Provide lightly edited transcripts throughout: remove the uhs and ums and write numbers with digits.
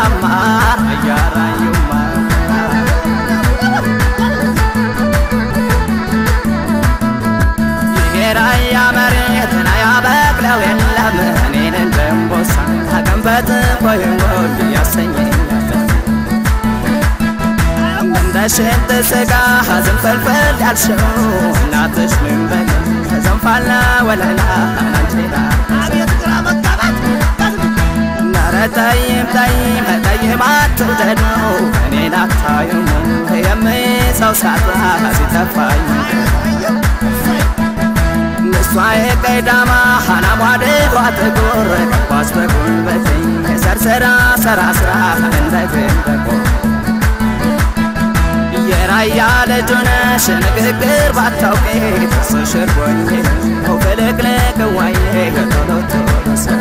ለምለማር አያራዩማ የራያ መሬት ያበቅለው የለም እኔን እንደምቦሳ አቀንበት ቆይወድ ያሰኘኛል እንደሽንት ስጋ ዝንፈልፈል ያልሽው እናትሽ ምን በል ዘንፋላ ወለላ አንቺላ ነረታይም ታይም ታይም አትውደዱ እኔን አታዩም የምሰው ሳጣ ሲተፋኝ ንሷዬ ቀይዳማ ሐናሟዴ ዋትጎር ኳስ በጉልበትኝ ሰርሰራ ሰራስራ እንደግንበቆ የራያ ልጁነሽ ንግግር ባታውቂ ጥርስሽ እርጎኝ ፍልቅልቅ ዋዬ ቶሎ ቶሎ ሰራ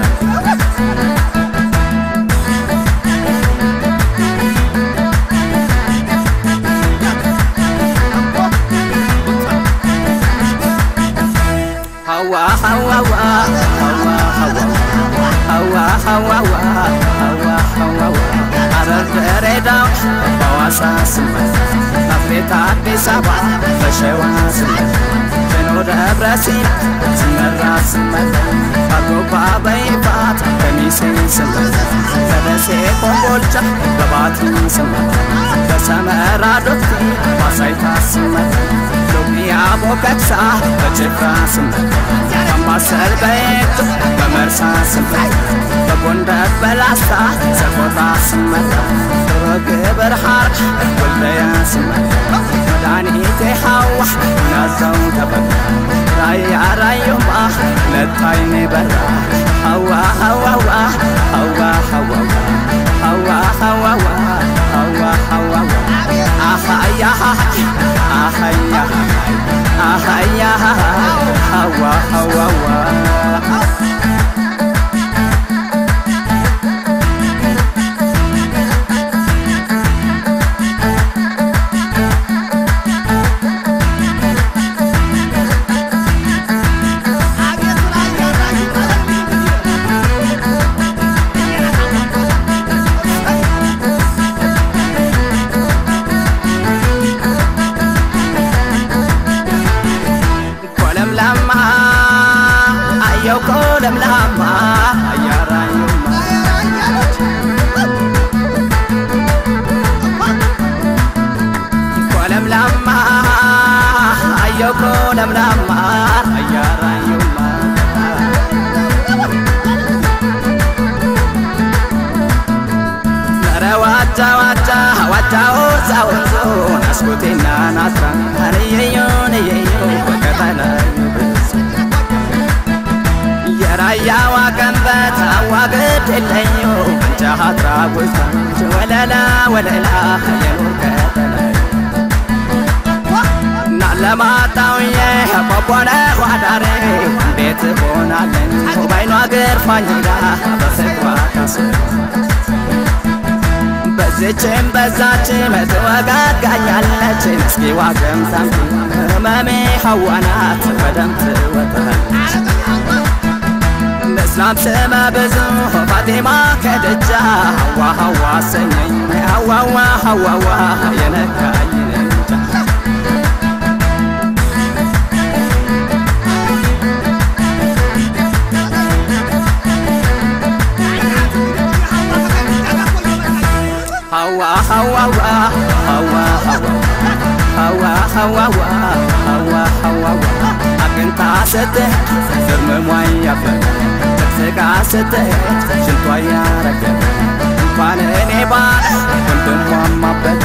hawa hawa hawa hawa hawa hawa hawa arareda bawasa sima afrika bisaba fashawa sima jenoda brasil simara sima agoba baybat kamise sima kadase kombolcha babatu sima kasamara dokti wasaita sima logia bokatsa bachefra sima Kamasal baik kamarsa sima Gondar balasta sakota sima Roge berharq walaya sima Dani tehawa nazau tabak Raya rayuma letayni barra Hawa hawa wa hawa hawa wa Hawa hawa wa hawa hawa wa Ahaya ahaya ahaya hawa hawa wa لملما يا رايما ولملما ايوكو لملما يا رايما رواتا واتا واتا وزاوزو نسكتنا ناترا هريون ييو وكتانا يا وكنبت وقت الليو انت حطرا وزنت ولا لا ولا لا ينور كتلا نعلم عطاوية بابونا وعداري بيت بونا لن وبين وقر فانيلا بسكوا تصر بزيچم بزاچم توقات قايالچ مسكي واقم سامتي همامي حوانات ودمت وطهل اسلام سما بزو فاطمة كدجا هوا هوا سنين هوا هوا هوا هوا ينكا ينجا هوا هوا هوا هوا هوا هوا هوا أكنت عسته زرم مويا سكاسته شنطوا يا رجل فانني بار كنتم مامبت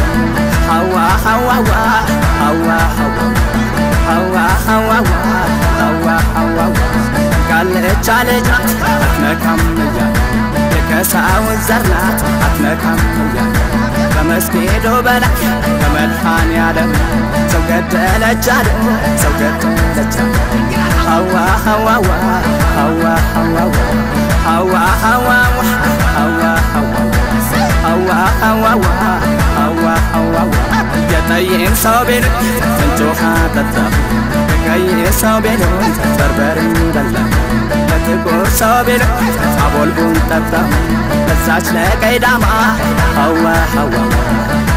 هوا هوا هوا هوا هوا هوا هوا قال تشالنج اتنكم يا كساو الزرنات اتنكم يا በመስጊዱ በላይ ከመልሃን ያለም ሰው ገደለቻለ ሰው ገደለቻለ ሐዋ ሐዋ ሐዋ ሐዋ ሐዋ ሐዋ ሐዋ ሐዋ ሐዋ ሐዋ ሐዋ የጠይም ሰው ቢል እንጆ ሀተታ ለቀይ ሰው ቤሎት በርበሬ በላ ለጥቁር ሰው ቤሎት አቦልቡን ጠጣ እዛች ለቀይ ዳማ ሐዋ ሐዋ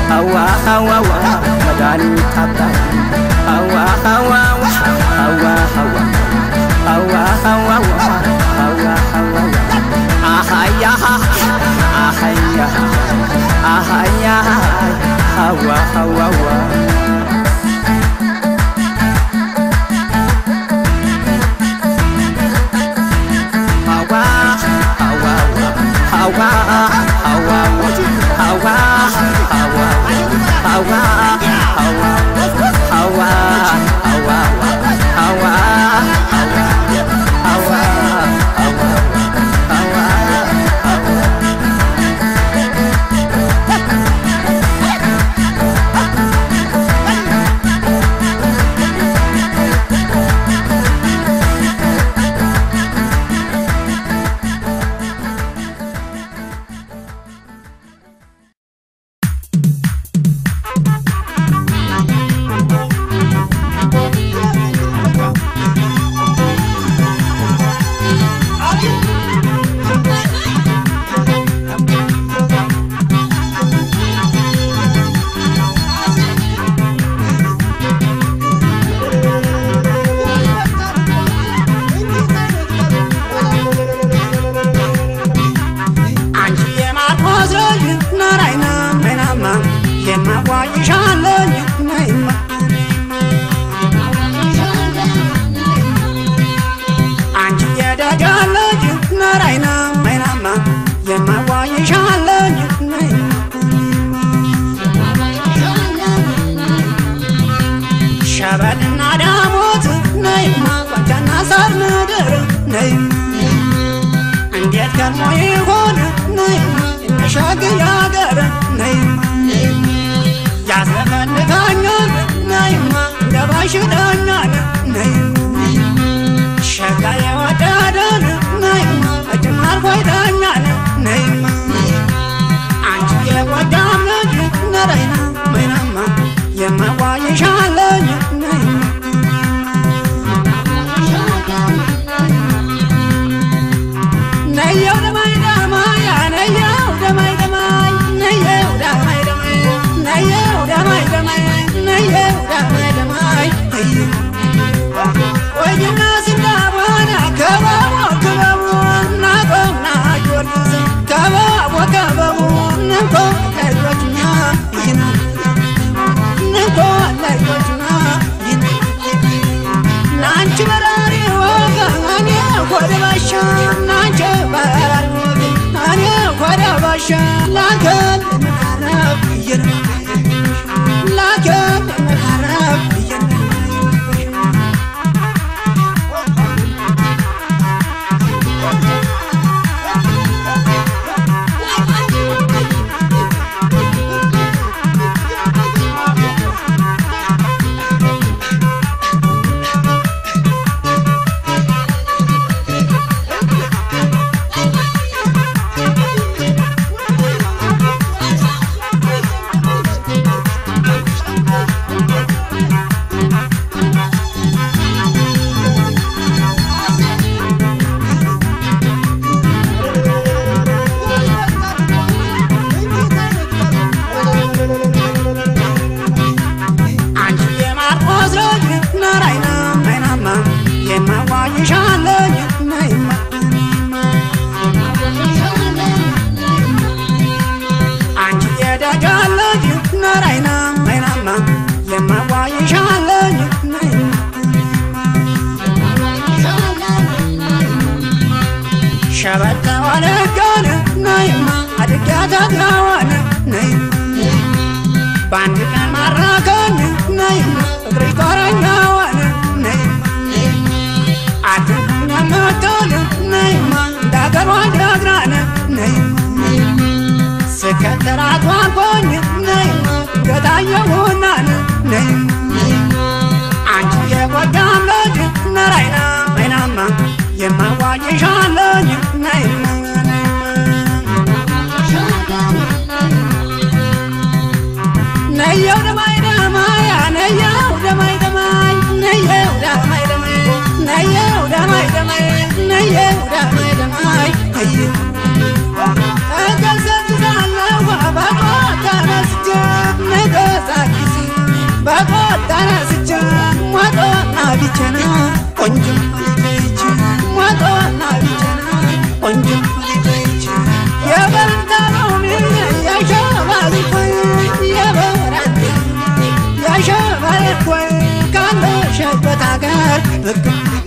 ሐዋ ሐዋ መድኃኒት ታጣ ሐዋ ሐዋ ሐዋ ሐዋ ሐዋ ሐዋ ሐዋ ሐዋ አሃያ አሃያ አሃያ ሐዋ ሐዋ Nayo, Look